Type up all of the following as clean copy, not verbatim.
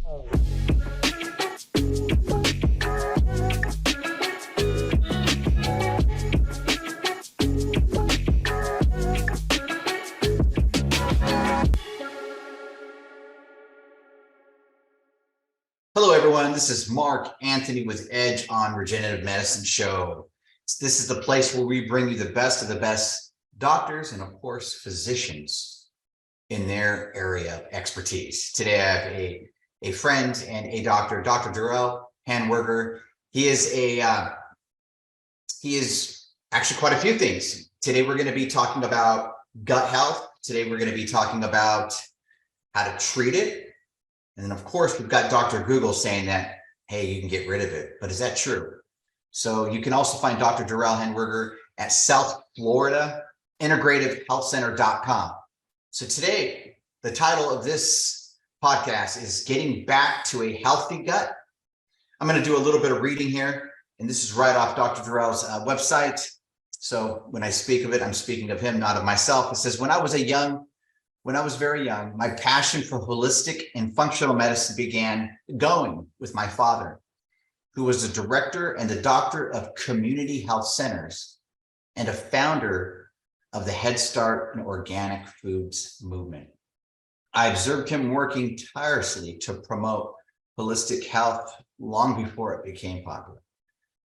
Hello, everyone. This is Mark Anthony with Edge on Regenerative Medicine Show. This is the place where we bring you the best of the best doctors and, of course, physicians in their area of expertise. Today, I have a friend and a doctor, Dr. Durrell Handwerger. He is actually quite a few things. Today, we're going to be talking about gut health. Today, we're going to be talking about how to treat it. And then, of course, we've got Dr. Google saying that, hey, you can get rid of it. But is that true? So you can also find Dr. Durrell Handwerger at South Florida Integrative Health Center.com. So today, the title of this podcast is Getting Back to a Healthy Gut. I'm going to do a little bit of reading here, and this is right off Dr. Durrell's website. So when I speak of it, I'm speaking of him, not of myself. It says, when I was very young, my passion for holistic and functional medicine began going with my father, who was the director and the doctor of community health centers and a founder of the Head Start and organic foods movement. I observed him working tirelessly to promote holistic health long before it became popular.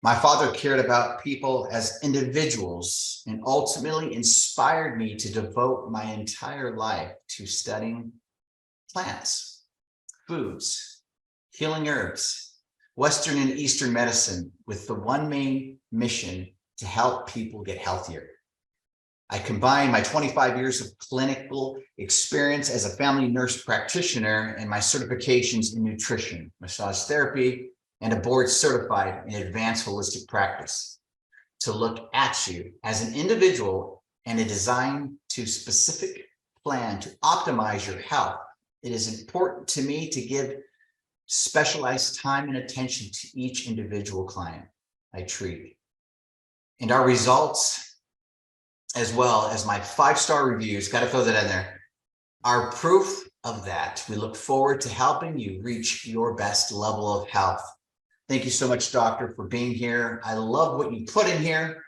My father cared about people as individuals and ultimately inspired me to devote my entire life to studying plants, foods, healing herbs, Western and Eastern medicine, with the one main mission to help people get healthier. I combined my 25 years of clinical experience as a family nurse practitioner and my certifications in nutrition, massage therapy, and a board certified in advanced holistic practice to look at you as an individual and a design to specific plan to optimize your health. It is important to me to give specialized time and attention to each individual client I treat. And our results, as well as my 5-star reviews, got to throw that in there, are proof of that. We look forward to helping you reach your best level of health. Thank you so much, doctor, for being here. I love what you put in here.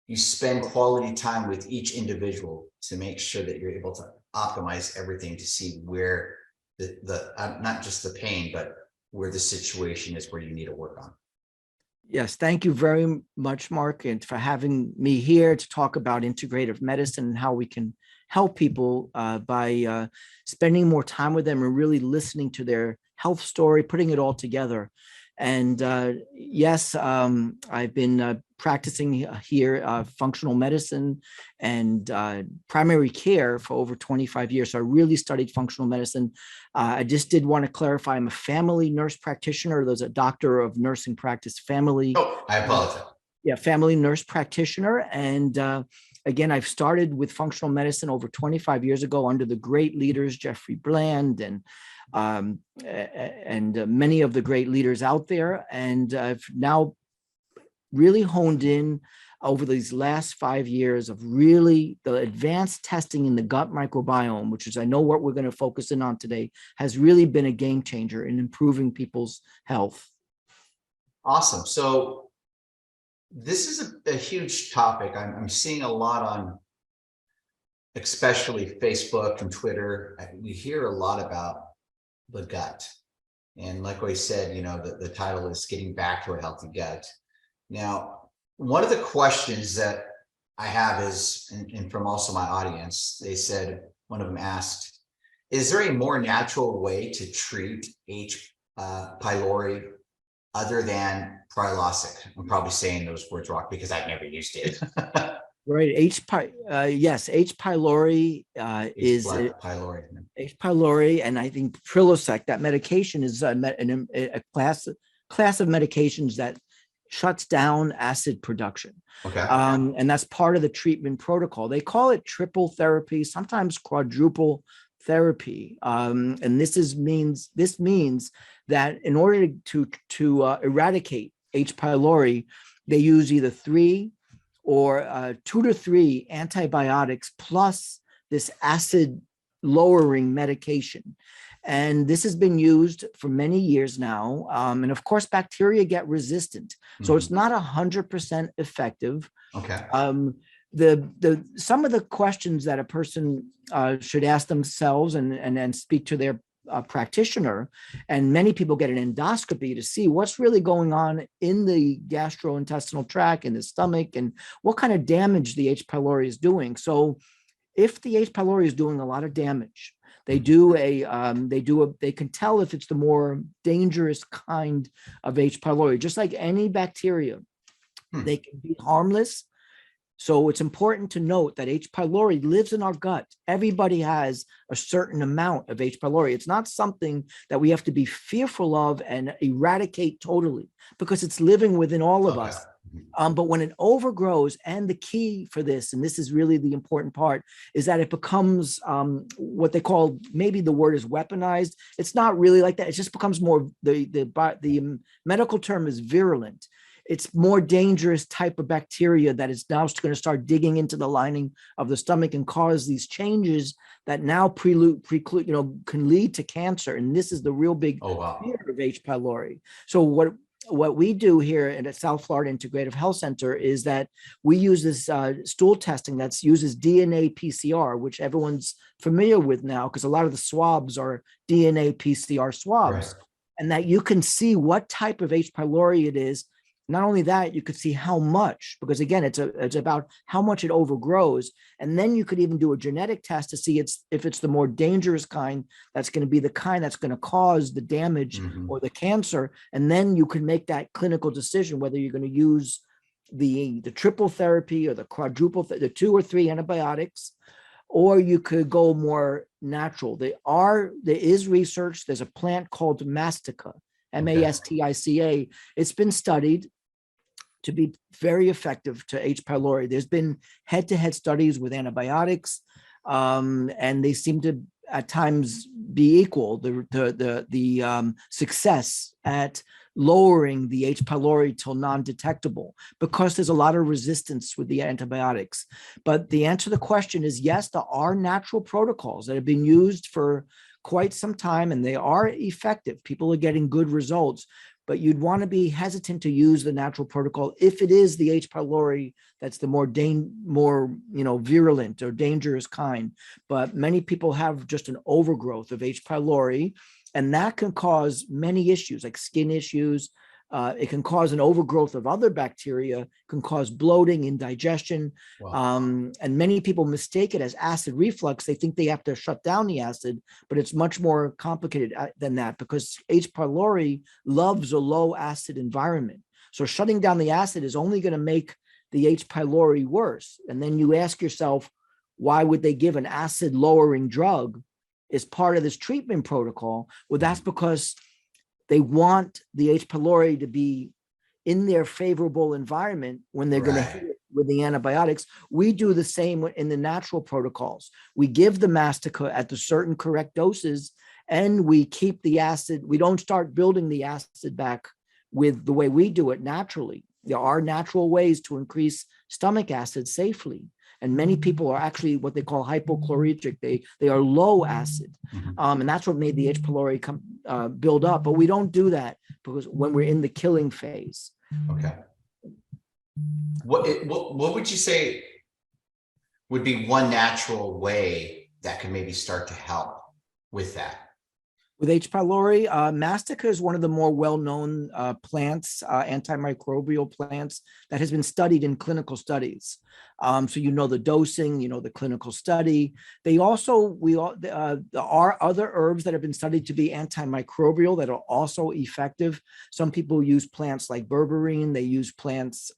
You spend quality time with each individual to make sure that you're able to optimize everything to see where the not just the pain, but where the situation is where you need to work on. Yes, thank you very much, Mark, and for having me here to talk about integrative medicine and how we can help people by spending more time with them and really listening to their health story, putting it all together. And yes, I've been practicing here functional medicine and primary care for over 25 years. So I really studied functional medicine. I just did want to clarify, I'm a family nurse practitioner. There's a doctor of nursing practice family. Oh, I apologize. Yeah, family nurse practitioner. And again, I've started with functional medicine over 25 years ago under the great leaders, Jeffrey Bland and many of the great leaders out there. And I've now really honed in over these last 5 years of really the advanced testing in the gut microbiome, which is, I know what we're going to focus in on today, has really been a game changer in improving people's health. Awesome. So this is a huge topic. I'm seeing a lot on, especially Facebook and Twitter. We hear a lot about the gut. And like I said, the title is Getting Back to a Healthy Gut. Now, one of the questions that I have is, and from also my audience, they said, one of them asked, is there a more natural way to treat H. pylori other than Prilosec? I'm probably saying those words wrong because I've never used it. Right. Yes, H. pylori is pylori. H. pylori, and I think Prilosec, that medication is a class of medications that shuts down acid production. Okay. And that's part of the treatment protocol. They call it triple therapy, sometimes quadruple therapy. And this means that in order to eradicate H. pylori, they use either 3 or 2 to 3 antibiotics plus this acid lowering medication. And this has been used for many years now. And of course, bacteria get resistant. So it's not 100% effective. Okay. Some of the questions that a person should ask themselves and speak to their practitioner, and many people get an endoscopy to see what's really going on in the gastrointestinal tract, in the stomach, and what kind of damage the H. pylori is doing. So if the H. pylori is doing a lot of damage, they can tell if it's the more dangerous kind of H. pylori. Just like any bacteria, they can be harmless. So it's important to note that H. pylori lives in our gut. Everybody has a certain amount of H. pylori. It's not something that we have to be fearful of and eradicate totally, because it's living within all of us. But when it overgrows, and the key for this, and this is really the important part, is that it becomes what they call, maybe the word is weaponized. It's not really like that. It just becomes more, the medical term is virulent. It's more dangerous type of bacteria that is now going to start digging into the lining of the stomach and cause these changes that now preclude, can lead to cancer. And this is the real big fear of H. pylori. So what we do here at South Florida Integrative Health Center is that we use this stool testing that uses DNA PCR, which everyone's familiar with now, because a lot of the swabs are DNA PCR swabs, right. And that you can see what type of H. pylori it is. Not only that, you could see how much, because again, it's about how much it overgrows. And then you could even do a genetic test to see if it's the more dangerous kind, that's going to be the kind that's going to cause the damage or the cancer. And then you can make that clinical decision whether you're going to use the triple therapy or the quadruple, the 2 or 3 antibiotics, or you could go more natural. There is research. There's a plant called mastica, M-A-S-T-I-C-A. It's been studied to be very effective to H. pylori. There's been head-to-head studies with antibiotics, and they seem to at times be equal. The success at lowering the H. pylori till non-detectable, because there's a lot of resistance with the antibiotics. But the answer to the question is yes, there are natural protocols that have been used for quite some time, and they are effective. People are getting good results, but you'd want to be hesitant to use the natural protocol if it is the H. pylori that's the more virulent or dangerous kind. But many people have just an overgrowth of H. pylori, and that can cause many issues like skin issues. It can cause an overgrowth of other bacteria, can cause bloating, indigestion. Wow. And many people mistake it as acid reflux. They think they have to shut down the acid, but it's much more complicated than that, because H. pylori loves a low acid environment. So shutting down the acid is only going to make the H. pylori worse. And then you ask yourself, why would they give an acid lowering drug as part of this treatment protocol? Well, that's because they want the H. pylori to be in their favorable environment when they're going to hit it with the antibiotics. We do the same in the natural protocols. We give the mastica at the certain correct doses, and we keep the acid. We don't start building the acid back with the way we do it naturally. There are natural ways to increase stomach acid safely. And many people are actually what they call hypochlorhydric. They are low acid. And that's what made the H. pylori build up. But we don't do that because when we're in the killing phase. Okay. What would you say would be one natural way that could maybe start to help with that? With H. pylori, mastica is one of the more well-known plants, antimicrobial plants that has been studied in clinical studies. So the dosing, the clinical study. There are other herbs that have been studied to be antimicrobial that are also effective. Some people use plants like berberine. They use plants,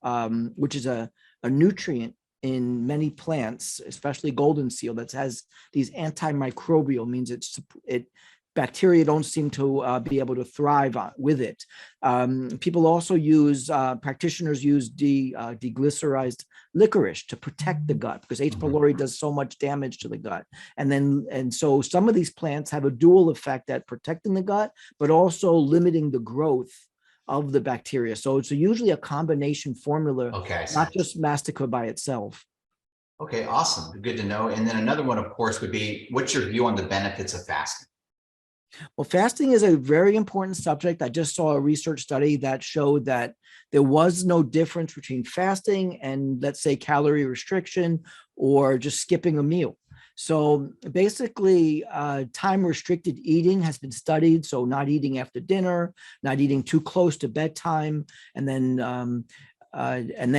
which is a nutrient in many plants, especially golden seal, that has these antimicrobial, means bacteria don't seem to be able to thrive with it. People also practitioners use deglycerized licorice to protect the gut, because H. pylori does so much damage to the gut. And so some of these plants have a dual effect at protecting the gut, but also limiting the growth of the bacteria. So it's usually a combination formula, not just mastica by itself. Okay, awesome. Good to know. And then another one, of course, would be, what's your view on the benefits of fasting? Well, fasting is a very important subject. I just saw a research study that showed that there was no difference between fasting and, let's say, calorie restriction or just skipping a meal. So basically, time restricted eating has been studied. So not eating after dinner, not eating too close to bedtime, and then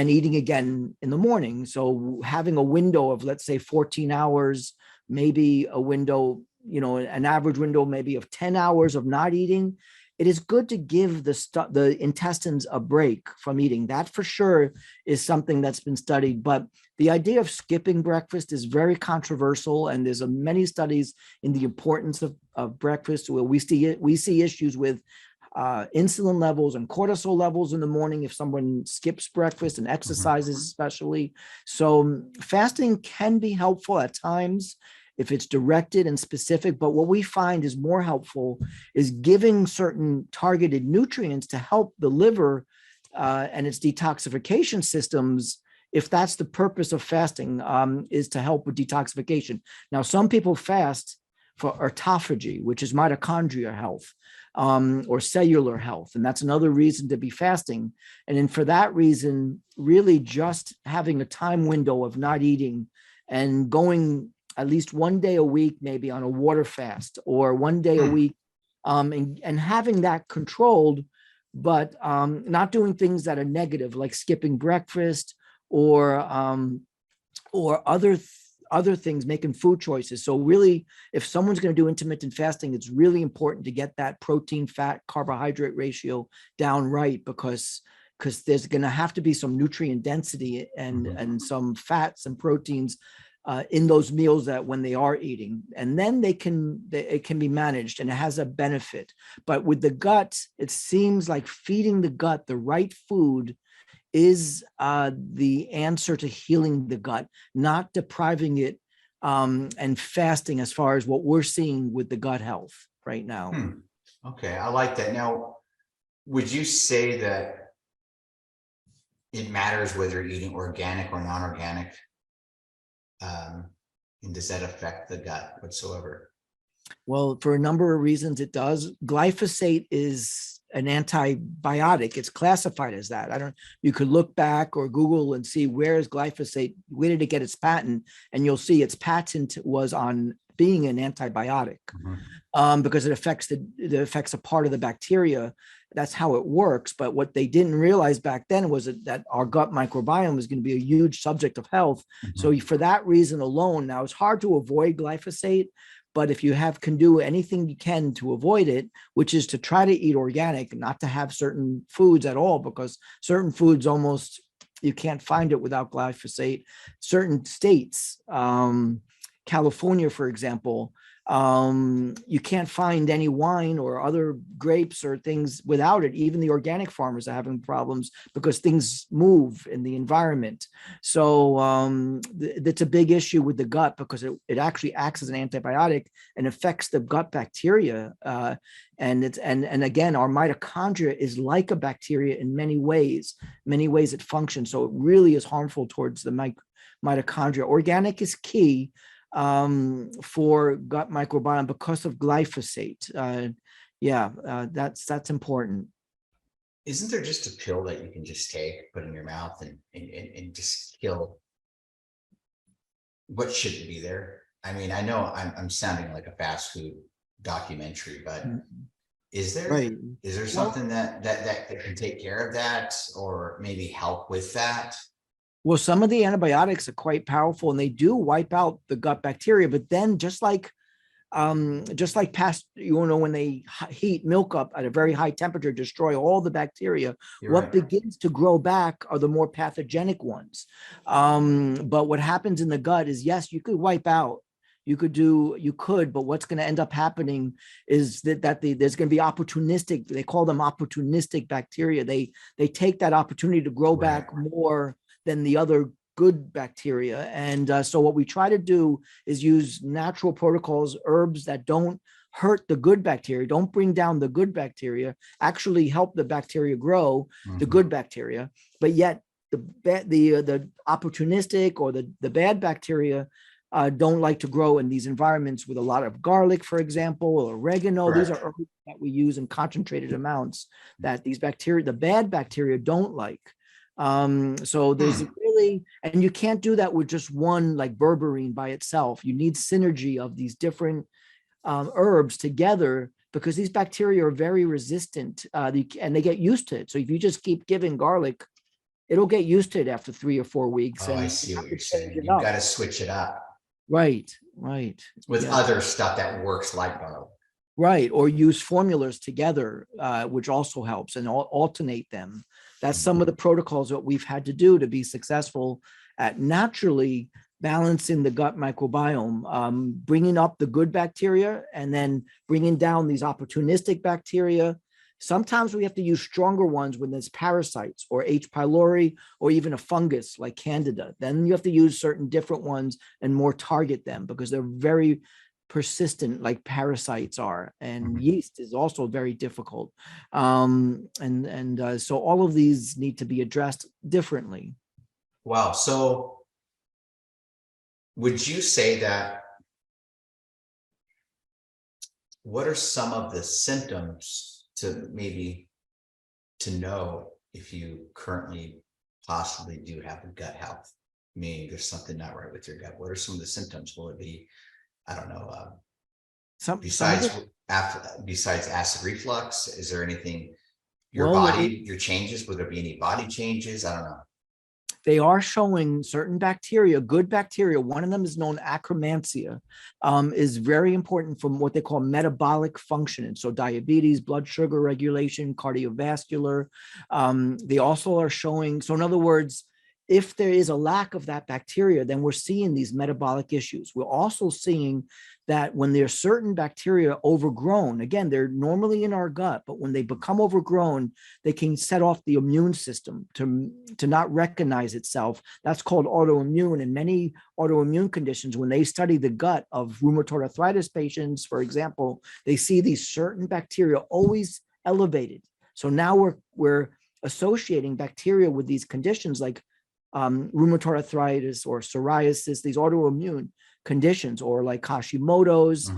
eating again in the morning. So having a window of, let's say, 14 hours, maybe a window, an average window maybe of 10 hours of not eating. It is good to give the intestines a break from eating. That for sure is something that's been studied. But the idea of skipping breakfast is very controversial, and there's many studies in the importance of breakfast, where we see issues with insulin levels and cortisol levels in the morning if someone skips breakfast and exercises, especially. So fasting can be helpful at times if it's directed and specific, but what we find is more helpful is giving certain targeted nutrients to help the liver and its detoxification systems, if that's the purpose of fasting, is to help with detoxification. Now, some people fast for autophagy, which is mitochondria health, or cellular health. And that's another reason to be fasting. And then for that reason, really just having a time window of not eating and going at least one day a week, maybe on a water fast, or one day a week, and having that controlled, but not doing things that are negative, like skipping breakfast or other things, making food choices. So really, if someone's going to do intermittent fasting, it's really important to get that protein, fat, carbohydrate ratio down right, because there's going to have to be some nutrient density and some fats and proteins in those meals that when they are eating, and then it can be managed and it has a benefit. But with the gut, it seems like feeding the gut the right food is the answer to healing the gut, not depriving it and fasting, as far as what we're seeing with the gut health right now. Okay, I like that. Now, would you say that it matters whether you're eating organic or non-organic? And does that affect the gut whatsoever? Well, for a number of reasons, it does. Glyphosate is an antibiotic. It's classified as that. You could look back or Google and see where is glyphosate, where did it get its patent? And you'll see its patent was on being an antibiotic, because it affects a part of the bacteria. That's how it works. But what they didn't realize back then was that our gut microbiome is going to be a huge subject of health. So for that reason alone, now it's hard to avoid glyphosate, but if you can do anything you can to avoid it, which is to try to eat organic, not to have certain foods at all, because certain foods almost, you can't find it without glyphosate. Certain states, California, for example, you can't find any wine or other grapes or things without it. Even the organic farmers are having problems because things move in the environment. So it's a big issue with the gut, because it actually acts as an antibiotic and affects the gut bacteria. And again, our mitochondria is like a bacteria in many ways. Many ways it functions. So it really is harmful towards the mitochondria. Organic is key for gut microbiome because of glyphosate. That's important. Isn't there just a pill that you can just take, put in your mouth, and just kill what shouldn't be there? I mean, I know I'm sounding like a fast food documentary, but is there something that can take care of that, or maybe help with that? Well, some of the antibiotics are quite powerful and they do wipe out the gut bacteria, but then just like past, when they heat milk up at a very high temperature, destroy all the bacteria. What begins to grow back are the more pathogenic ones. But what happens in the gut is, yes, you could wipe out. You could, but what's going to end up happening is that there's going to be opportunistic. They call them opportunistic bacteria. They take that opportunity to grow back more than the other good bacteria. And so what we try to do is use natural protocols, herbs that don't hurt the good bacteria, don't bring down the good bacteria, actually help the bacteria grow, the good bacteria, but yet the opportunistic or the bad bacteria don't like to grow in these environments with a lot of garlic, for example, or oregano. Correct. These are herbs that we use in concentrated amounts that these bacteria, the bad bacteria, don't like. So there's really, and you can't do that with just one, like berberine by itself. You need synergy of these different herbs together, because these bacteria are very resistant, and they get used to it. So if you just keep giving garlic, it'll get used to it after 3 or 4 weeks. Oh, And I you see have what to you're saying. change it You've up. got to switch it up Right, right. with Yeah. other stuff that works like garlic. Right, or use formulas together, which also helps, and alternate them. That's some of the protocols that we've had to do to be successful at naturally balancing the gut microbiome, bringing up the good bacteria and then bringing down these opportunistic bacteria. Sometimes we have to use stronger ones when there's parasites or H. pylori or even a fungus like Candida. Then you have to use certain different ones and more target them, because they're very persistent, like parasites are, and yeast is also very difficult. So all of these need to be addressed differently. Wow. So would you say that, what are some of the symptoms to know if you currently possibly do have a gut health, meaning there's something not right with your gut? What are some of the symptoms? Will it be, I don't know, besides acid reflux? Is there anything, your changes? Will there be any body changes? I don't know. They are showing certain bacteria, good bacteria. One of them is known Akkermansia, is very important from what they call metabolic function. And so diabetes, blood sugar regulation, cardiovascular. They also are showing, so in other words, if there is a lack of that bacteria, then we're seeing these metabolic issues. We're also seeing that when there's certain bacteria overgrown, again, they're normally in our gut, but when they become overgrown, they can set off the immune system to not recognize itself. That's called autoimmune. And many autoimmune conditions, when they study the gut of rheumatoid arthritis patients, for example, they see these certain bacteria always elevated. So now we're associating bacteria with these conditions like rheumatoid arthritis or psoriasis, these autoimmune conditions, or like Hashimoto's,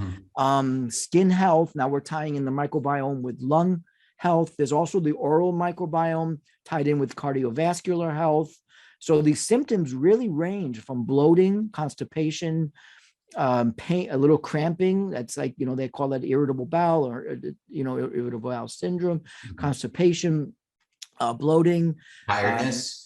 skin health. Now we're tying in the microbiome with lung health. There's also the oral microbiome tied in with cardiovascular health. So these symptoms really range from bloating, constipation, pain, a little cramping. That's like, they call that irritable bowel, or, irritable bowel syndrome, constipation, bloating, Tiredness.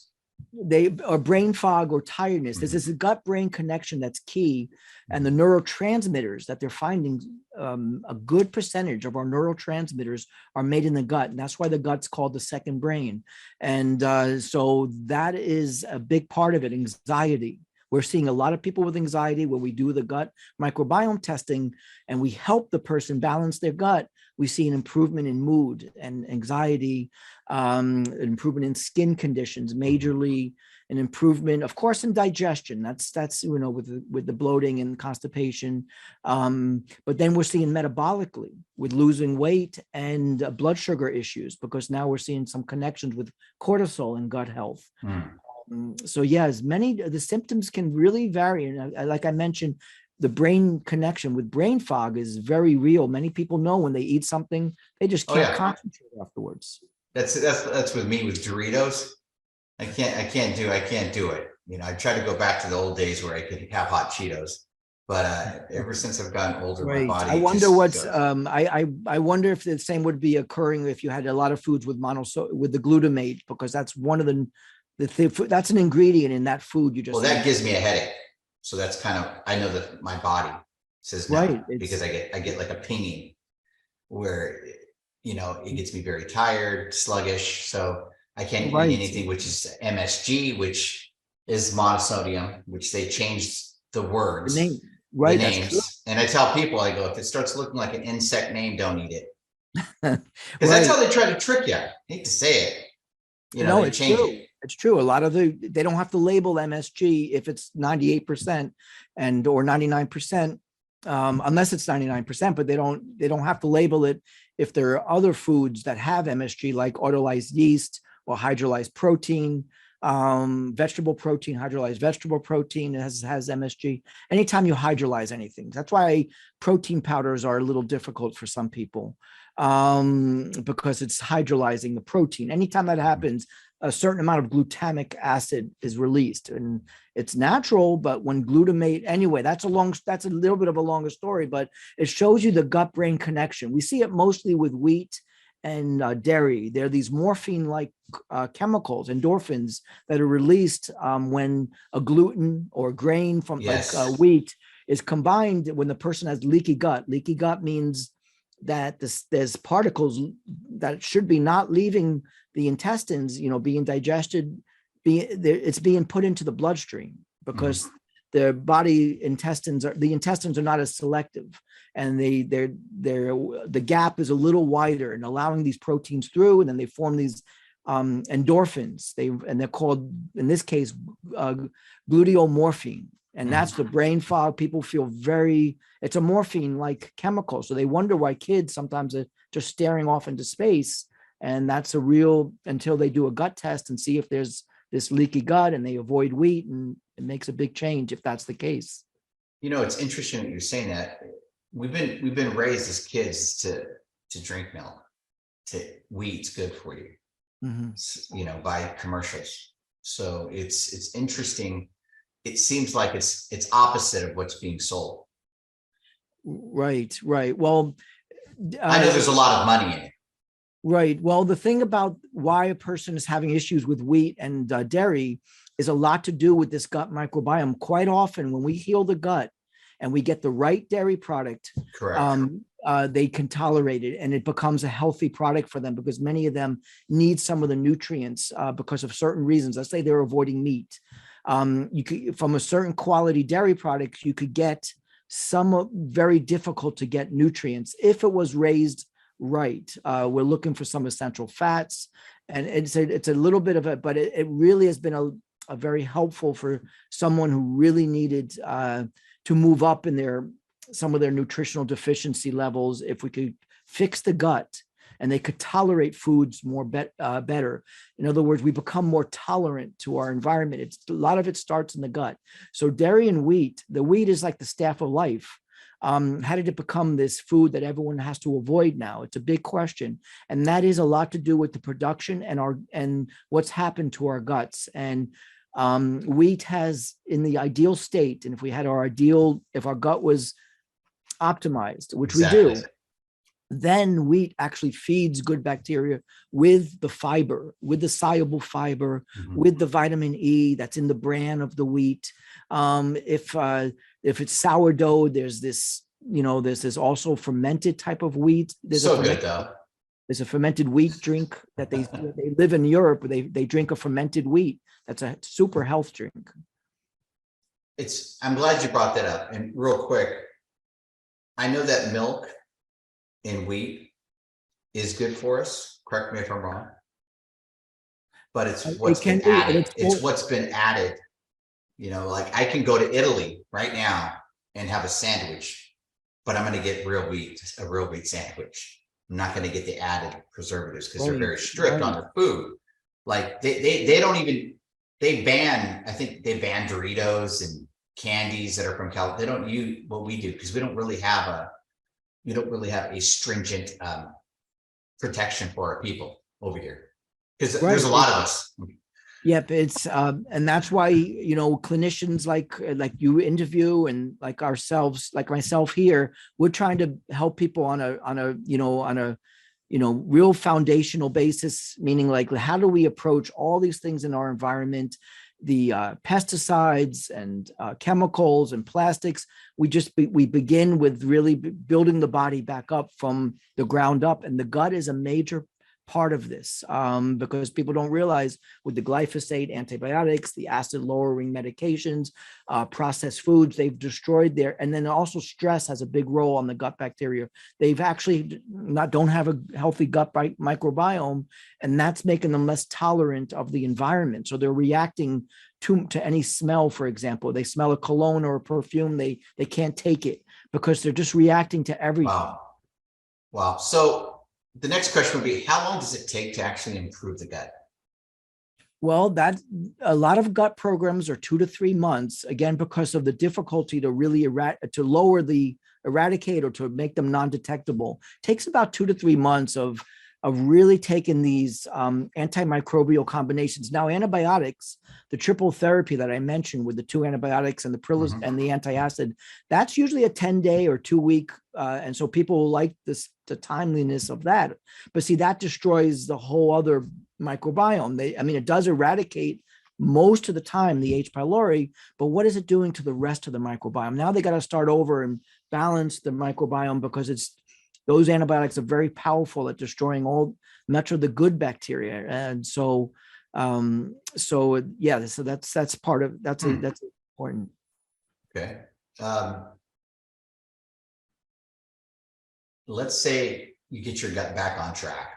Or brain fog or tiredness. There's this gut-brain connection that's key, and the neurotransmitters that they're finding, a good percentage of our neurotransmitters are made in the gut, and that's why the gut's called the second brain. And so that is a big part of it. Anxiety. We're seeing a lot of people with anxiety where we do the gut microbiome testing and we help the person balance their gut. We see an improvement in mood and anxiety, an improvement in skin conditions, majorly, an improvement, of course, in digestion. That's with the bloating and constipation. But then we're seeing metabolically with losing weight and blood sugar issues, because now we're seeing some connections with cortisol and gut health. So yes, many of the symptoms can really vary. And like I mentioned, the brain connection with brain fog is very real. Many people know when they eat something, they just can't concentrate afterwards. That's with me with Doritos. I can't do it. I try to go back to the old days where I could have hot Cheetos, but ever since I've gotten older, my body. I wonder I wonder if the same would be occurring if you had a lot of foods with with the glutamate, because that's one of that's an ingredient in that food you just. Well, that gives me a headache. So that's kind of, I know that my body says no, because I get like a pinging where, it gets me very tired, sluggish. So I can't eat anything which is MSG, which is monosodium, which they changed the words, the names. And I tell people, I go, if it starts looking like an insect name, don't eat it. Because that's how they try to trick you. I hate to say it. They change it. It's true. A lot of they don't have to label MSG if it's 98% or 99%, unless it's 99%, but they don't have to label it if there are other foods that have MSG, like autolyzed yeast or hydrolyzed protein. vegetable protein, hydrolyzed vegetable protein has MSG. Anytime you hydrolyze anything, that's why protein powders are a little difficult for some people, because it's hydrolyzing the protein. Anytime that happens, a certain amount of glutamic acid is released, and it's natural. But when glutamate, anyway, that's a little bit of a longer story, but it shows you the gut-brain connection. We see it mostly with wheat and dairy. There are these morphine-like chemicals, endorphins, that are released when a gluten or grain from wheat is combined. When the person has leaky gut means that there's particles that should be not leaving the intestines, being digested, it's being put into the bloodstream, because the intestines are not as selective, and the gap is a little wider and allowing these proteins through, and then they form these endorphins. They're called, in this case, gluteomorphine, and that's the brain fog. People feel it's a morphine-like chemical, so they wonder why kids sometimes are just staring off into space, and that's until they do a gut test and see if there's this leaky gut, and they avoid wheat, and it makes a big change if that's the case. It's interesting that you're saying that. We've been raised as kids to drink milk, to wheat's good for you, by commercials. So it's interesting. It seems like it's opposite of what's being sold. Right. Well, I know there's a lot of money in it. Right. Well, the thing about why a person is having issues with wheat and dairy is a lot to do with this gut microbiome. Quite often, when we heal the gut and we get the right dairy product, correct, they can tolerate it, and it becomes a healthy product for them, because many of them need some of the nutrients because of certain reasons. Let's say they're avoiding meat. You could, from a certain quality dairy product, you could get some very difficult to get nutrients if it was raised right. We're looking for some essential fats, and it's a little bit of it, but it really has been a very helpful for someone who really needed to move up in some of their nutritional deficiency levels. If we could fix the gut and they could tolerate foods more better. In other words, we become more tolerant to our environment. A lot of it starts in the gut. So dairy and wheat, the wheat is like the staff of life. How did it become this food that everyone has to avoid now? It's a big question. And that is a lot to do with the production and what's happened to our guts. And wheat has, in the ideal state, and if our gut was optimized, which we do, then wheat actually feeds good bacteria with the fiber, with the soluble fiber, with the vitamin E that's in the bran of the wheat. If it's sourdough, there's this also fermented type of wheat. There's a fermented wheat drink that they live in Europe, where they drink a fermented wheat. That's a super health drink. I'm glad you brought that up. And real quick, I know that milk in wheat is good for us. Correct me if I'm wrong. But it's what's been added. It's what's been added. Like I can go to Italy right now and have a sandwich, but I'm going to get a real wheat sandwich. I'm not going to get the added preservatives, because they're very strict on their food. Like they don't even, I think they ban Doritos and candies that are from California. They don't use what we do, because we don't really have a stringent protection for our people over here, because there's a lot of us. Yep, it's and that's why clinicians like you interview, and like ourselves, like myself here, we're trying to help people on a real foundational basis, meaning like how do we approach all these things in our environment, the pesticides and chemicals and plastics. We begin with really building the body back up from the ground up, and the gut is a major part of this, because people don't realize with the glyphosate, antibiotics, the acid lowering medications, processed foods, they've destroyed and then also stress has a big role on the gut bacteria. They've actually don't have a healthy gut microbiome, and that's making them less tolerant of the environment. So they're reacting to any smell. For example, they smell a cologne or a perfume, they can't take it, because they're just reacting to everything. Wow. So the next question would be, how long does it take to actually improve the gut? Well, that a lot of gut programs are 2 to 3 months, again, because of the difficulty to really to lower the eradicate or to make them non-detectable. Takes about 2 to 3 months of really taking these antimicrobial combinations. Now, antibiotics, the triple therapy that I mentioned with the 2 antibiotics and the and the antacid, that's usually a 10-day or 2-week. And so people like this, the timeliness of that. But see, that destroys the whole other microbiome. It does eradicate most of the time the H. pylori, but what is it doing to the rest of the microbiome? Now they got to start over and balance the microbiome, because those antibiotics are very powerful at destroying much of the good bacteria. And so that's part of that's important. Okay. Let's say you get your gut back on track.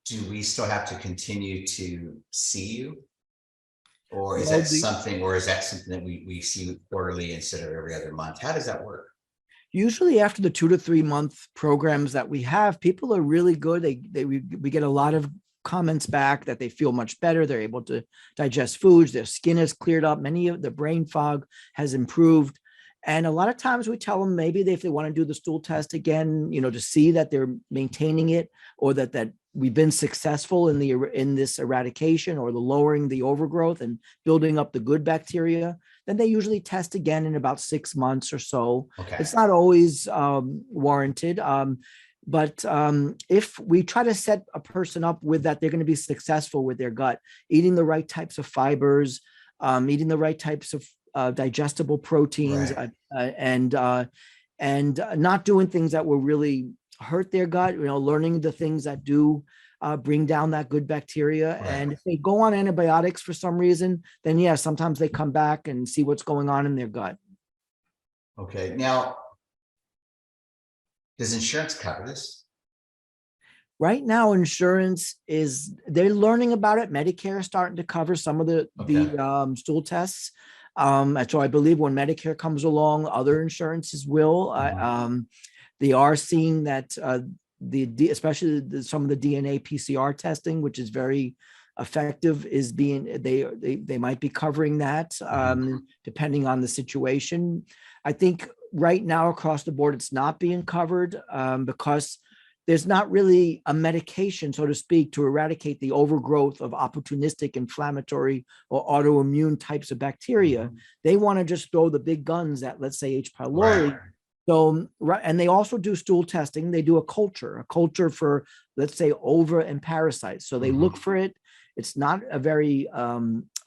Do we still have to continue to see you? Or is that something that we see quarterly instead of every other month? How does that work? Usually after the 2 to 3 month programs that we have, people are really good. We get a lot of comments back that they feel much better. They're able to digest foods. Their skin has cleared up. Many of the brain fog has improved. And a lot of times we tell them maybe if they want to do the stool test again, to see that they're maintaining it, or that we've been successful in this eradication or the lowering the overgrowth and building up the good bacteria, then they usually test again in about 6 months or so. Okay. It's not always warranted. But if we try to set a person up with that, they're going to be successful with their gut, eating the right types of fibers, eating the right types of digestible proteins, right. And not doing things that will really hurt their gut, learning the things that do bring down that good bacteria. Right. And if they go on antibiotics for some reason, then yeah, sometimes they come back and see what's going on in their gut. Okay. Now, does insurance cover this? Right now, insurance they're learning about it. Medicare is starting to cover some of the stool tests. So I believe when Medicare comes along, other insurances will. They are seeing that especially some of the DNA PCR testing, which is very effective, is they might be covering that depending on the situation. I think right now across the board, it's not being covered because there's not really a medication, so to speak, to eradicate the overgrowth of opportunistic inflammatory or autoimmune types of bacteria. They want to just throw the big guns at, let's say, H. pylori. Right. So, and they also do stool testing. They do a culture for, let's say, ova and parasites. So they look for it. It's not a very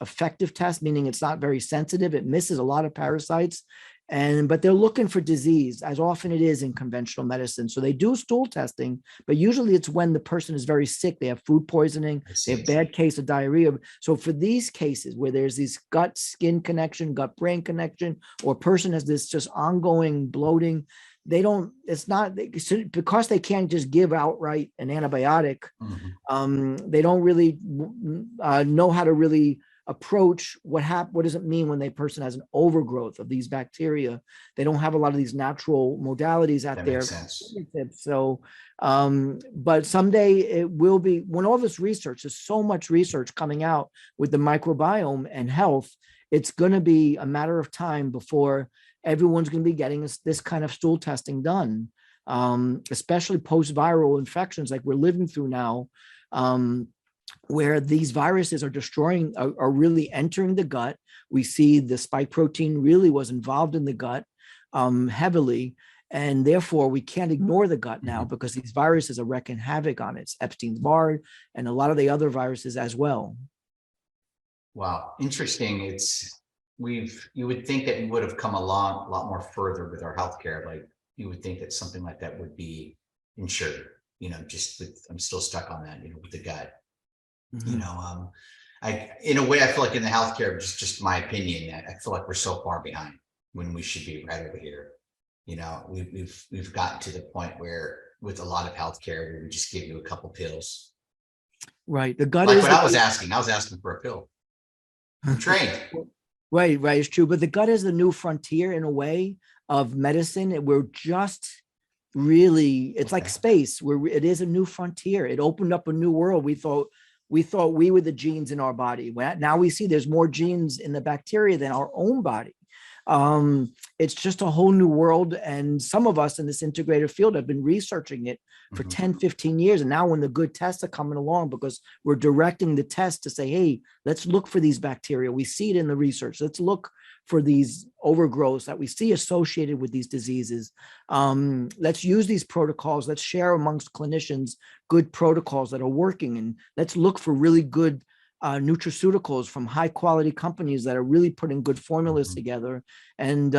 effective test, meaning it's not very sensitive. It misses a lot of parasites. But they're looking for disease, as often it is in conventional medicine. So they do stool testing, but usually it's when the person is very sick. They have food poisoning, they have bad case of diarrhea. So for these cases where there's this gut-skin connection, gut-brain connection, or a person has this just ongoing bloating, because they can't just give outright an antibiotic. They don't really know how to really approach what does it mean when a person has an overgrowth of these bacteria. They don't have a lot of these natural modalities at their fingertips. So but someday it will be, when all this research, there's so much research coming out with the microbiome and health, it's going to be a matter of time before everyone's going to be getting this kind of stool testing done, especially post-viral infections like we're living through now, where these viruses are really entering the gut. We see the spike protein really was involved in the gut heavily, and therefore we can't ignore the gut now because these viruses are wreaking havoc on it. It's Epstein-Barr and a lot of the other viruses as well. Wow, interesting. You would think that we would have come a lot more further with our healthcare. Like you would think that something like that would be insured. I'm still stuck on that. With the gut. In a way, I feel like in the healthcare, just my opinion, that I feel like we're so far behind when we should be right over here. We've gotten to the point where with a lot of healthcare, we would just give you a couple pills. Right. The gut like is what I was asking for a pill. I'm trained. Right. It's true. But the gut is the new frontier in a way of medicine. We're just really, it's like space where it is a new frontier. It opened up a new world. We thought we thought we were the genes in our body. Now we see there's more genes in the bacteria than our own body. It's just a whole new world. And some of us in this integrative field have been researching it for 10, 15 years. And now when the good tests are coming along, because we're directing the test to say, hey, let's look for these bacteria. We see it in the research. Let's look for these overgrowths that we see associated with these diseases. Let's use these protocols. Let's share amongst clinicians good protocols that are working. And let's look for really good nutraceuticals from high quality companies that are really putting good formulas together. And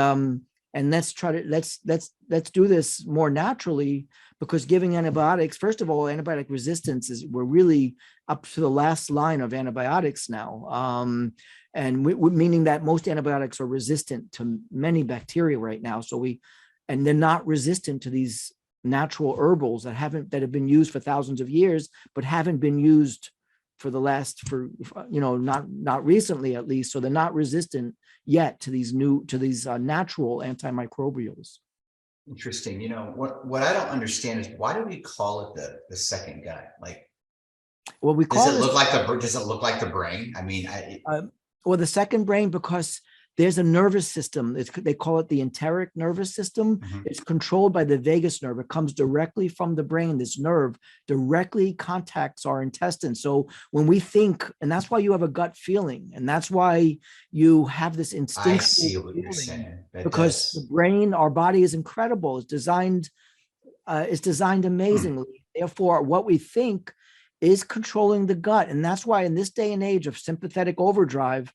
let's try to, let's do this more naturally, because giving antibiotics, first of all, antibiotic resistance we're really up to the last line of antibiotics now. And meaning that most antibiotics are resistant to many bacteria right now. And they're not resistant to these natural herbals that have been used for thousands of years, but haven't been used not recently at least. So they're not resistant yet to these natural antimicrobials. Interesting. What I don't understand is, why do we call it the second gut? Like, well, we call does it look like the brain? I mean, well, the second brain, because there's a nervous system. They call it the enteric nervous system. It's controlled by the vagus nerve. It comes directly from the brain. This nerve directly contacts our intestines. So when we think, and that's why you have a gut feeling, and that's why you have this instinctual I see what you're saying. Because the brain, our body is incredible. It's designed amazingly. Therefore, what we think is controlling the gut. And that's why in this day and age of sympathetic overdrive,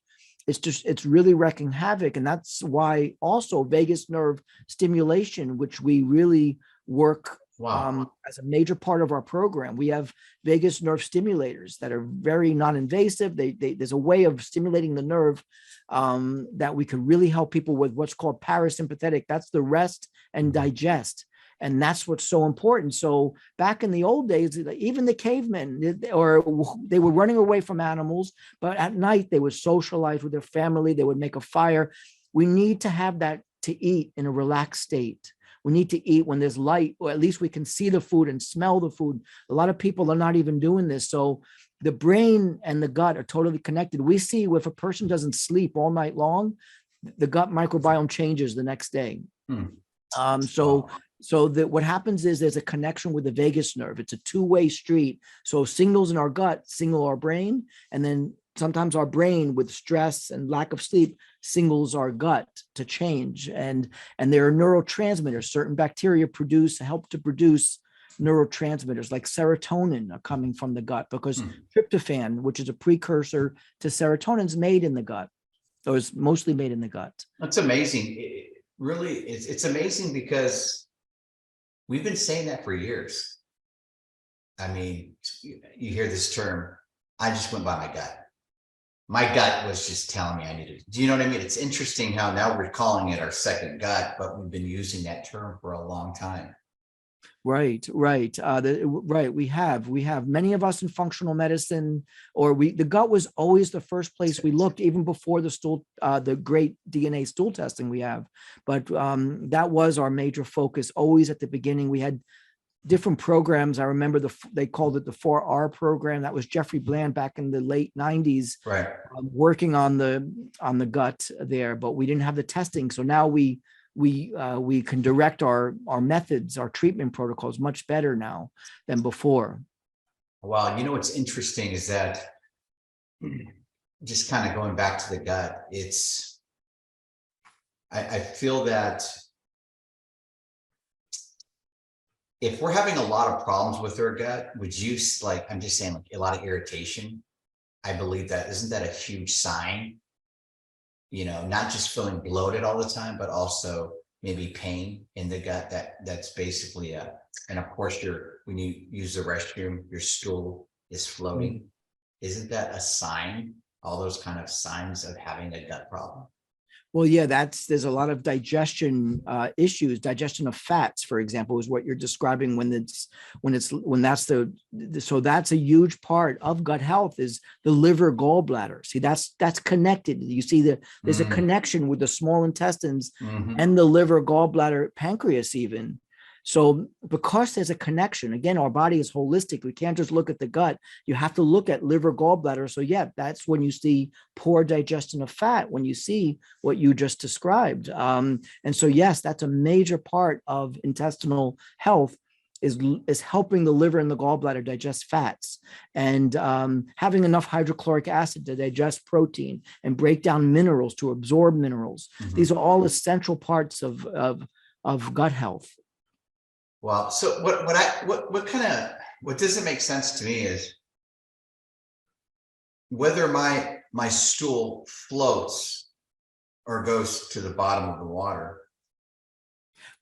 it's really wreaking havoc. And that's why also vagus nerve stimulation, which we really work as a major part of our program. We have vagus nerve stimulators that are very non-invasive. There's a way of stimulating the nerve that we can really help people with what's called parasympathetic. That's the rest and digest. And that's what's so important. So back in the old days, even the cavemen, they were running away from animals, but at night they would socialize with their family. They would make a fire. We need to have that to eat in a relaxed state. We need to eat when there's light, or at least we can see the food and smell the food. A lot of people are not even doing this. So the brain and the gut are totally connected. We see if a person doesn't sleep all night long, the gut microbiome changes the next day. So that what happens is there's a connection with the vagus nerve. It's a two-way street. So signals in our gut signal our brain, and then sometimes our brain, with stress and lack of sleep, signals our gut to change. And there are neurotransmitters. Certain bacteria help to produce neurotransmitters like serotonin are coming from the gut, because tryptophan, which is a precursor to serotonin, is made in the gut, or is mostly made in the gut. That's amazing. It's amazing, because we've been saying that for years. I mean, you hear this term, I just went by my gut. My gut was just telling me I needed. Do you know what I mean? It's interesting how now we're calling it our second gut, but we've been using that term for a long time. Right. We have many of us in functional medicine, the gut was always the first place we looked, even before the great DNA stool testing we have. But that was our major focus always at the beginning. We had different programs. I remember they called it the 4R program. That was Jeffrey Bland back in the late 90s, right? Working on the gut there, but we didn't have the testing. So now we can direct our methods, our treatment protocols much better now than before. Wow. What's interesting is that, just kind of going back to the gut, I feel that if we're having a lot of problems with our gut, I'm just saying, like a lot of irritation, I believe that, isn't that a huge sign? Not just feeling bloated all the time, but also maybe pain in the gut. That's basically and of course when you use the restroom, your stool is floating. Isn't that a sign? All those kind of signs of having a gut problem. Well, yeah, there's a lot of digestion issues. Digestion of fats, for example, is what you're describing so that's a huge part of gut health, is the liver, gallbladder. See, that's connected. You see there's a connection with the small intestines and the liver, gallbladder, pancreas even. So because there's a connection, again, our body is holistic. We can't just look at the gut. You have to look at liver, gallbladder. So yeah, that's when you see poor digestion of fat, when you see what you just described. And so, yes, that's a major part of intestinal health, is helping the liver and the gallbladder digest fats, and having enough hydrochloric acid to digest protein and break down minerals, to absorb minerals. These are all essential parts of gut health. Well, so what doesn't make sense to me is whether my stool floats or goes to the bottom of the water.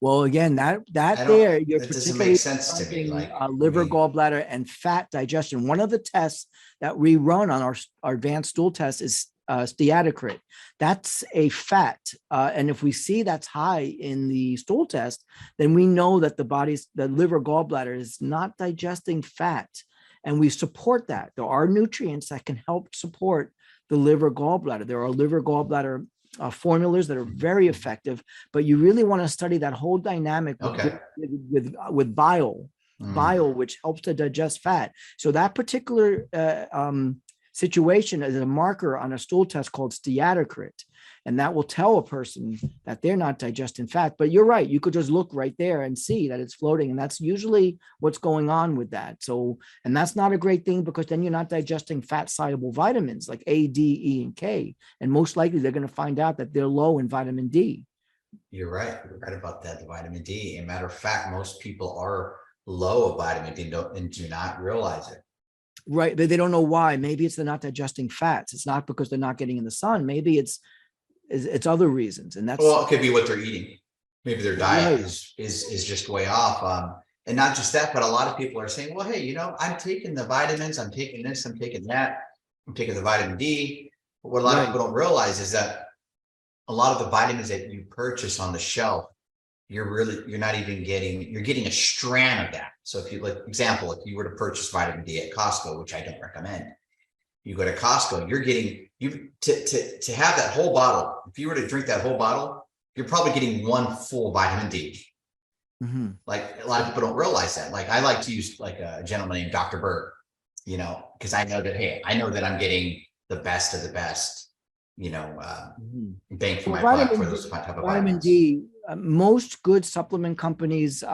Well, again, that there, you're That doesn't particularly make sense to me. Like, liver, gallbladder, and fat digestion. One of the tests that we run on our advanced stool test is steatocrit. That's a fat, and if we see that's high in the stool test, then we know that the liver, gallbladder is not digesting fat, and we support that. There are nutrients that can help support the liver, gallbladder. There are liver, gallbladder formulas that are very effective, but you really want to study that whole dynamic with bile, which helps to digest fat. So that particular situation is a marker on a stool test called steatocrit, and that will tell a person that they're not digesting fat. But you're right, you could just look right there and see that it's floating, and that's usually what's going on with that. So, and that's not a great thing, because then you're not digesting fat soluble vitamins like A, D, E, and K, and most likely they're going to find out that they're low in vitamin D. You're right about that, the vitamin D. As a matter of fact, most people are low of vitamin D and do not realize it. Right, they don't know why. Maybe it's they're not digesting fats. It's not because they're not getting in the sun. Maybe it's other reasons, and that's, well, it could be what they're eating. Maybe their diet is just way off. And not just that, but a lot of people are saying, well, hey, I'm taking the vitamins, I'm taking this, I'm taking that, I'm taking the vitamin D. But what a lot of people don't realize is that a lot of the vitamins that you purchase on the shelf, you're getting a strand of that. So if you, like, example, if you were to purchase vitamin D at Costco, which I don't recommend, you go to Costco, you're getting to have that whole bottle. If you were to drink that whole bottle, you're probably getting one full vitamin D. Like, a lot of people don't realize that. Like, I like to use like a gentleman named Dr. Berg, because I know that, hey, I know that I'm getting the best of the best, bang for my buck for those type of vitamin vitamins. D. Most good supplement companies,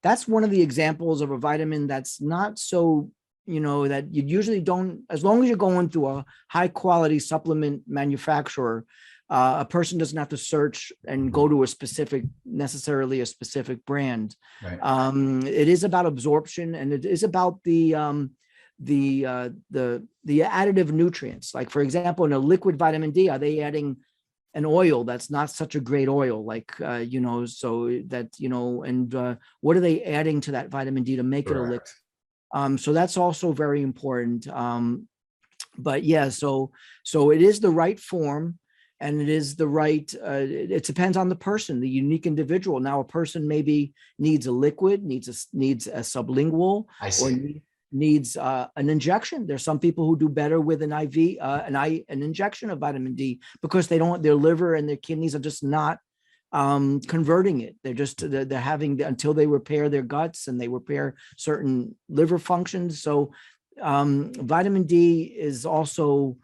that's one of the examples of a vitamin that's not so, that you usually don't, as long as you're going through a high quality supplement manufacturer, a person doesn't have to search and go to necessarily a specific brand. Right. It is about absorption, and it is about the additive nutrients. Like, for example, in a liquid vitamin D, are they adding an oil that's not such a great oil, like, so that, and what are they adding to that vitamin D to make it a liquid? So that's also very important. But yeah, so it is the right form, and it is the right, it depends on the person, the unique individual. Now, a person maybe needs a liquid, needs a sublingual, or needs an injection. There's some people who do better with an IV, an injection of vitamin D, because their liver and their kidneys are just not converting it. They're having, until they repair their guts and they repair certain liver functions. So vitamin D is also,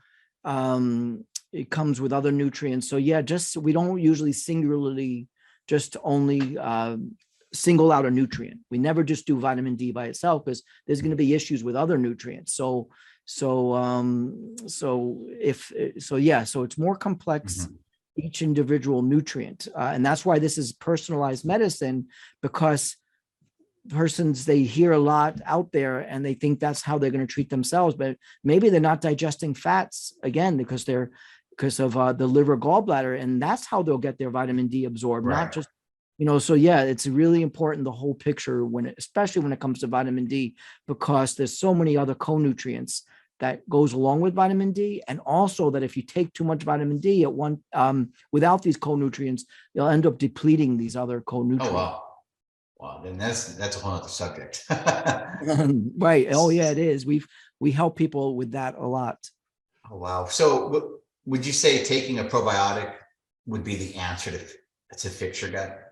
it comes with other nutrients. So yeah, we don't usually singularly just only single out a nutrient. We never just do vitamin D by itself, because there's going to be issues with other nutrients. So it's more complex, each individual nutrient. And that's why this is personalized medicine, because persons, they hear a lot out there and they think that's how they're going to treat themselves, but maybe they're not digesting fats, again, because of the liver, gallbladder, and that's how they'll get their vitamin D absorbed, not just, so yeah, it's really important, the whole picture, especially when it comes to vitamin D, because there's so many other co-nutrients that goes along with vitamin D. And also that if you take too much vitamin D at one, without these co-nutrients, you'll end up depleting these other co-nutrients. Oh, wow. Then that's a whole other subject. Right. Oh yeah, it is. We help people with that a lot. Oh, wow. So would you say taking a probiotic would be the answer to fix your gut?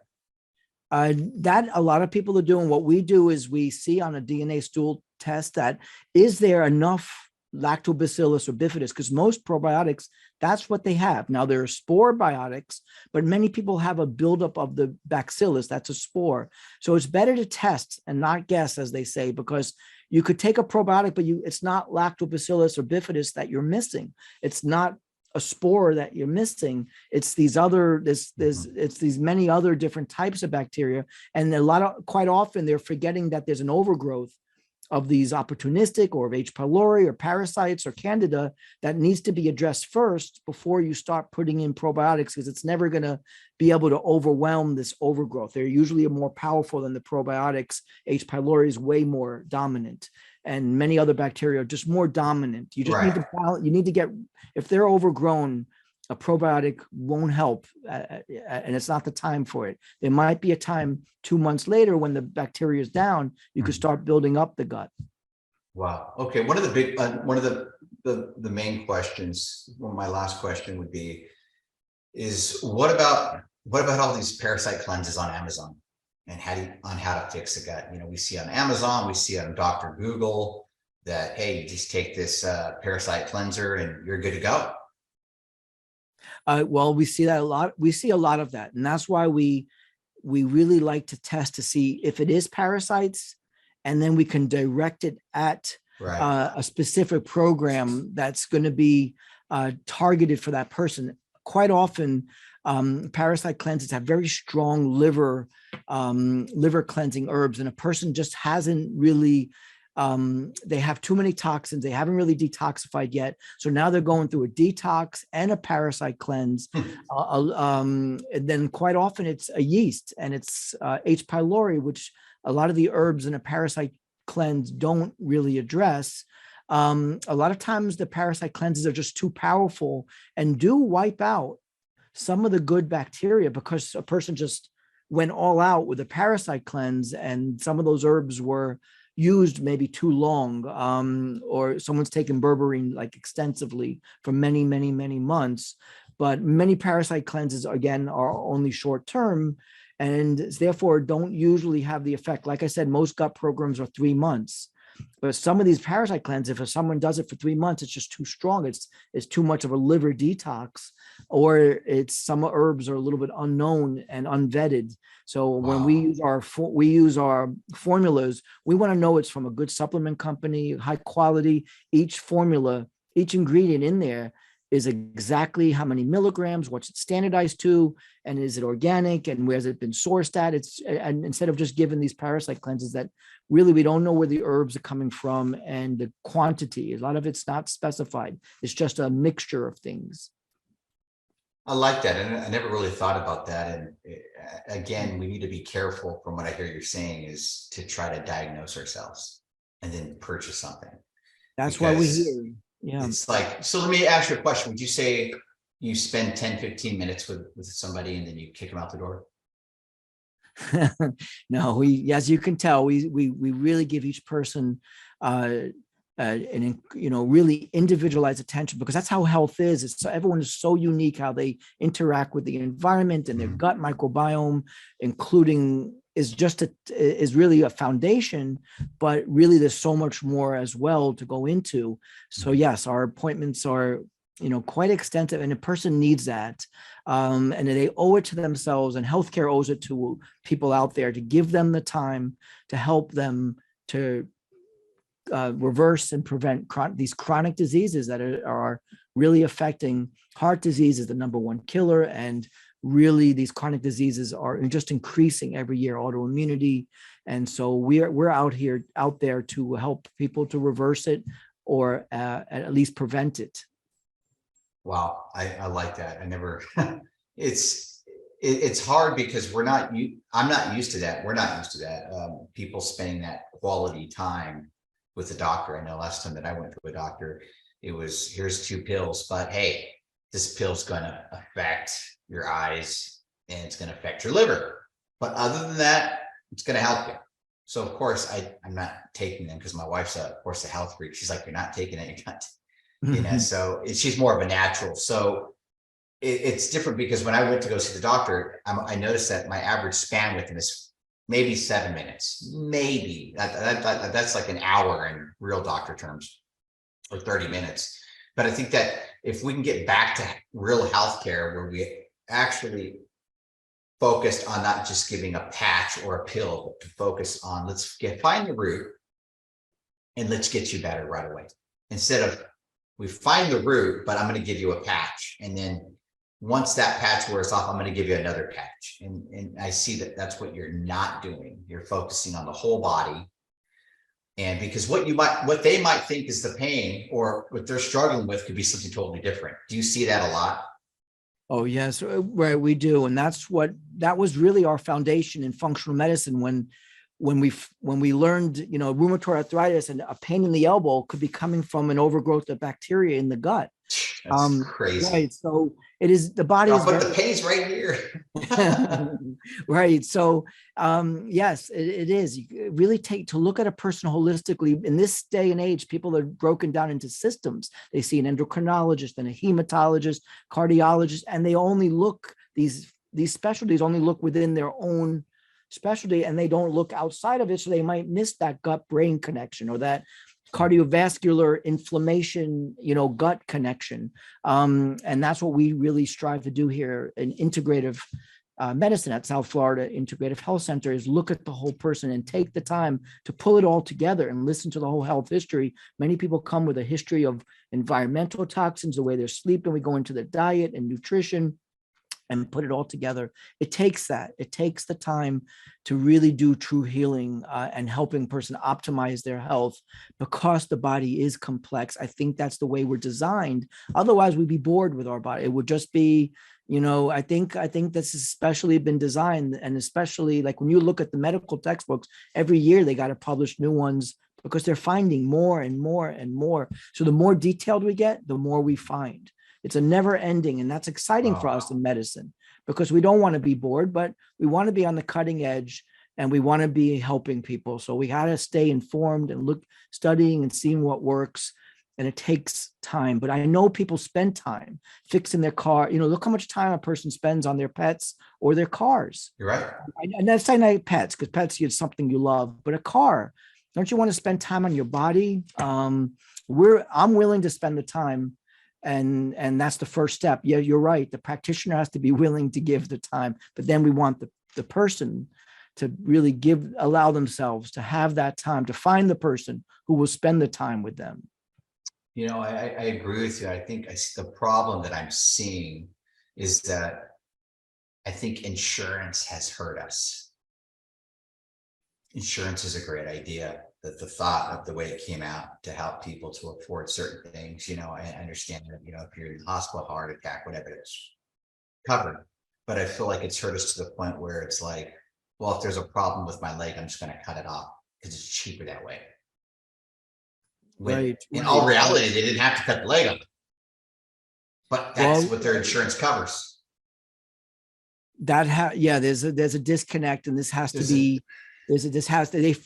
That a lot of people are doing. What we do is we see on a DNA stool test that is there enough lactobacillus or bifidus, because most probiotics, that's what they have. Now there are spore biotics, but many people have a buildup of the bacillus, that's a spore. So it's better to test and not guess, as they say, because you could take a probiotic, but it's not lactobacillus or bifidus that you're missing. It's not a spore that you're missing. It's these other, it's these many other different types of bacteria. And quite often they're forgetting that there's an overgrowth of these opportunistic or of H. pylori or parasites or candida that needs to be addressed first before you start putting in probiotics, because it's never going to be able to overwhelm this overgrowth. They're usually more powerful than the probiotics. H. pylori is way more dominant, and many other bacteria are just more dominant. You just need to balance, you need to get, if they're overgrown, a probiotic won't help, and it's not the time for it. There might be a time 2 months later when the bacteria is down, you could start building up the gut. Wow. Okay. One of the big, one of the main questions, well, my last question would be, is what about all these parasite cleanses on Amazon and how to fix the gut? You know, we see on Amazon, we see on Dr. Google that, hey, just take this parasite cleanser and you're good to go. Well, we see that a lot. We see a lot of that. And that's why we really like to test to see if it is parasites, and then we can direct it at a specific program that's going to be targeted for that person. Quite often, parasite cleanses have very strong liver cleansing herbs, and a person just hasn't really, they have too many toxins. They haven't really detoxified yet. So now they're going through a detox and a parasite cleanse. And then quite often it's a yeast, and it's H. pylori, which a lot of the herbs in a parasite cleanse don't really address. A lot of times the parasite cleanses are just too powerful and do wipe out some of the good bacteria, because a person just went all out with a parasite cleanse and some of those herbs were used maybe too long, or someone's taken berberine like extensively for many, many, many months. But many parasite cleanses, again, are only short term, and therefore don't usually have the effect. Like I said, most gut programs are 3 months. But some of these parasite cleanses, if someone does it for 3 months, it's just too strong. It's too much of a liver detox, or it's some herbs are a little bit unknown and unvetted. So when we use our formulas, we want to know it's from a good supplement company, high quality. Each formula, each ingredient in there is exactly how many milligrams, what's it standardized to, and is it organic, and where's it been sourced at? And instead of just giving these parasite cleanses that really we don't know where the herbs are coming from and the quantity, a lot of it's not specified. It's just a mixture of things. I like that. And I never really thought about that. And again, we need to be careful, from what I hear you're saying, is to try to diagnose ourselves and then purchase something. That's why we hear. Yeah. It's like, so let me ask you a question. Would you say you spend 10, 15 minutes with somebody and then you kick them out the door? No, as you can tell, we really give each person really individualized attention, because that's how health is. Everyone is so unique how they interact with the environment, and their gut microbiome, including is really a foundation, but really there's so much more as well to go into. So yes, our appointments are, quite extensive, and a person needs that. And they owe it to themselves, and healthcare owes it to people out there to give them the time to help them to reverse and prevent these chronic diseases that are really affecting. Heart disease is the #1 killer, and really these chronic diseases are just increasing every year, autoimmunity. And so we're out there to help people to reverse it, or at least prevent it. Wow. I like that. I never, it's hard because I'm not used to that. We're not used to that. People spending that quality time with the doctor. I know last time that I went to a doctor, it was, here's 2 pills, but hey, this pill's going to affect your eyes and it's going to affect your liver. But other than that, it's going to help you. So of course I'm not taking them, because my wife's of course a health freak. She's like, you're not taking it. You're not, so she's more of a natural. So it's different because when I went to go see the doctor, I noticed that my average span with him is maybe 7 minutes, maybe that's like an hour in real doctor terms, or 30 minutes. But I think that if we can get back to real healthcare where we actually focused on not just giving a patch or a pill, but to focus on find the root and let's get you better right away. Instead of we find the root, but I'm going to give you a patch. And then once that patch wears off, I'm going to give you another patch. And I see that that's what you're not doing. You're focusing on the whole body. And because what they might think is the pain or what they're struggling with could be something totally different. Do you see that a lot? Oh, yes, right. We do. And that was really our foundation in functional medicine when we learned, rheumatoid arthritis and a pain in the elbow could be coming from an overgrowth of bacteria in the gut. That's crazy. Right. So it is the body is but the pain's right here. Right. So yes, it is. You really take to look at a person holistically. In this day and age, people are broken down into systems. They see an endocrinologist and a hematologist, cardiologist, and they only look, these specialties only look within their own specialty, and they don't look outside of it. So they might miss that gut brain connection or that cardiovascular inflammation, gut connection. And that's what we really strive to do here in integrative medicine at South Florida Integrative Health Center, is look at the whole person and take the time to pull it all together and listen to the whole health history. Many people come with a history of environmental toxins, the way they're sleeping. We go into the diet and nutrition and put it all together. It takes the time to really do true healing and helping person optimize their health, because the body is complex. I think that's the way we're designed. Otherwise, we'd be bored with our body. It would just be, I think this has especially been designed, and especially like when you look at the medical textbooks, every year they got to publish new ones because they're finding more and more and more. So the more detailed we get, the more we find. It's a never ending, and that's exciting for us in medicine, because we don't want to be bored, but we want to be on the cutting edge and we want to be helping people. So we got to stay informed and studying and seeing what works. And it takes time, but I know people spend time fixing their car. Look how much time a person spends on their pets or their cars. You're right. And that's not pets, because pets is something you love, but a car, don't you want to spend time on your body? I'm willing to spend the time. And that's the first step. Yeah, you're right. The practitioner has to be willing to give the time, but then we want the person to really allow themselves to have that time to find the person who will spend the time with them. I agree with you. I think the problem that I'm seeing is that I think insurance has hurt us. Insurance is a great idea. That the thought of the way it came out to help people to afford certain things, I understand that, if you're in the hospital, heart attack, whatever, it's covered. But I feel like it's hurt us to the point where it's like, well, if there's a problem with my leg, I'm just going to cut it off because it's cheaper that way. When in all reality, they didn't have to cut the leg off, but that's what their insurance covers. There's a disconnect, and this has to be.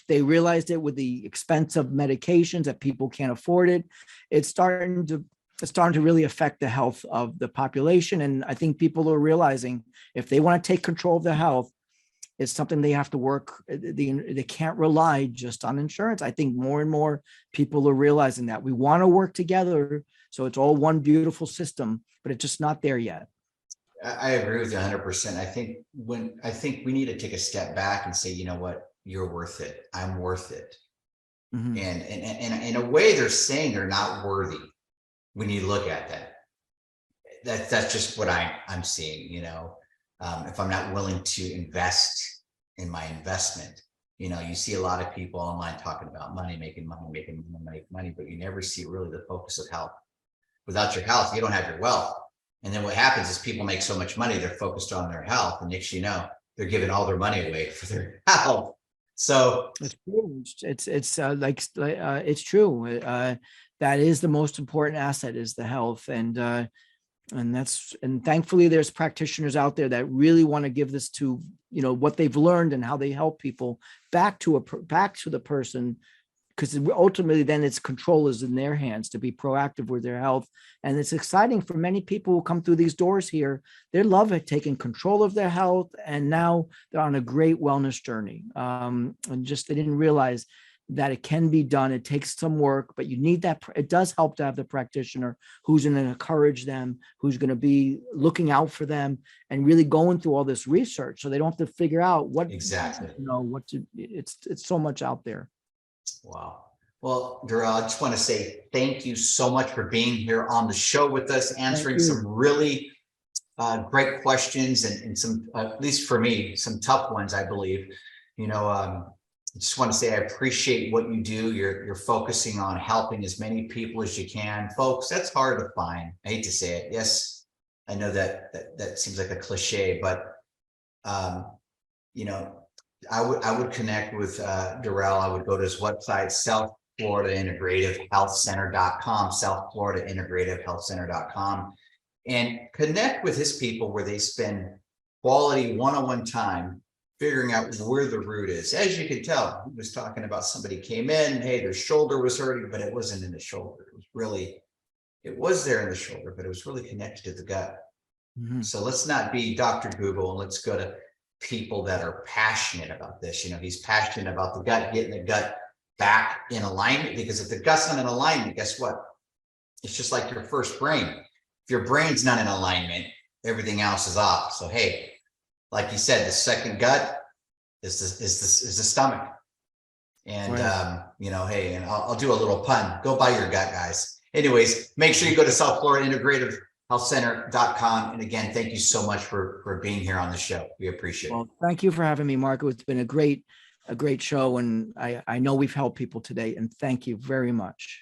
They realized it with the expense of medications that people can't afford it. It's starting to really affect the health of the population. And I think people are realizing if they want to take control of their health, it's something they have to work. They can't rely just on insurance. I think more and more people are realizing that we want to work together. So it's all one beautiful system, but it's just not there yet. I agree with you 100%. I think we need to take a step back and say, you know what? You're worth it. I'm worth it. Mm-hmm. And in a way, they're saying they're not worthy when you look at that. That's just what I'm seeing. If I'm not willing to invest in my investment, you see a lot of people online talking about making money, but you never see really the focus of health. Without your health, you don't have your wealth. And then what happens is people make so much money, they're focused on their health, and next they're giving all their money away for their health. So it's true. It's true. That is the most important asset, is the health, and thankfully there's practitioners out there that really want to give this to what they've learned and how they help people back to the person because ultimately then it's control is in their hands to be proactive with their health. And it's exciting for many people who come through these doors here. They love it, taking control of their health. And now they're on a great wellness journey. And just, they didn't realize that it can be done. It takes some work, but you need that. It does help to have the practitioner who's going to encourage them, who's going to be looking out for them and really going through all this research. So they don't have to figure out what, Exactly. what to, it's so much out there. Wow. Well, Durrell, I just want to say thank you so much for being here on the show with us, answering some really great questions and some, at least for me, some tough ones, I believe. I just want to say I appreciate what you do. You're focusing on helping as many people as you can. Folks, that's hard to find. I hate to say it. Yes, I know that seems like a cliche, but I would connect with Durrell. I would go to his website, South Florida Integrative Health Center.com, South Florida Integrative Health Center.com, and connect with his people where they spend quality one-on-one time figuring out where the root is. As you can tell, he was talking about somebody came in, hey, their shoulder was hurting, but it wasn't in the shoulder. It was there in the shoulder, but it was really connected to the gut. Mm-hmm. So let's not be Dr. Google, and let's go to people that are passionate about this. He's passionate about the gut, getting the gut back in alignment, because if the gut's not in alignment, guess what? It's just like your first brain. If your brain's not in alignment, everything else is off. So, hey, like you said, the second gut is the stomach. And, right. Hey, and I'll do a little pun. Go buy your gut, guys. Anyways, make sure you go to South Florida Integrative Health Center.com. And again, thank you so much for being here on the show. We appreciate it. Well, thank you for having me, Marco. It's been a great show. And I know we've helped people today, and thank you very much.